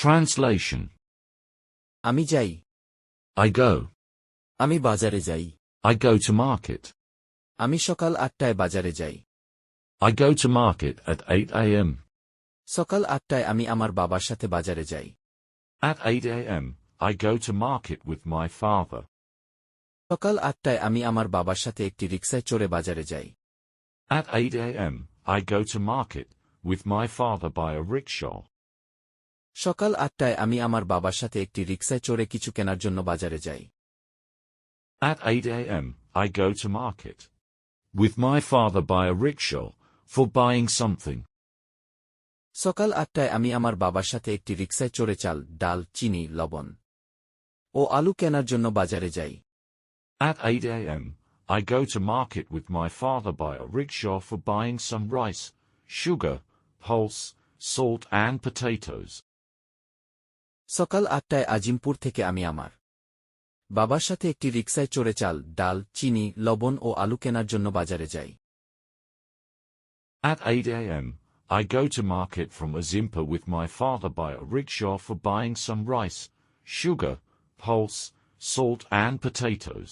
Translation. আমি যাই। I go. আমি বাজারে যাই। I go to market. আমি সকাল 8টায় বাজারে যাই। I go to market at 8 a.m. সকাল 8টায় আমি আমার বাবার সাথে বাজারে যাই। At 8 a.m., I go to market with my father. সকাল 8টায় আমি আমার বাবার সাথে একটি রিকশায় চড়ে বাজারে যাই। At 8 a.m., I go to market with my father by a rickshaw. সকাল 8টায় আমি আমার বাবার সাথে একটি রিকশায় চড়ে কিছু কেনার জন্য বাজারে যাই। At 8 a.m., I go to market with my father by a rickshaw for buying something. সকাল 8টায় আমি আমার বাবার সাথে একটি রিকশায় চড়ে চাল, ডাল, চিনি, লবণ ও আলু কেনার জন্য বাজারে যাই। At 8 a.m., I go to market with my father by a rickshaw for buying some rice, sugar, pulse, salt and potatoes. সকাল 8টায় আজিমপুর থেকে আমি আমার বাবার সাথে একটি রিকশায় চড়ে চাল, ডাল, চিনি, লবণ ও আলু কেনার জন্য বাজারে যাই। At 8 a.m., I go to market from Azimpa with my father by a rickshaw for buying some rice, sugar, pulse, salt and potatoes.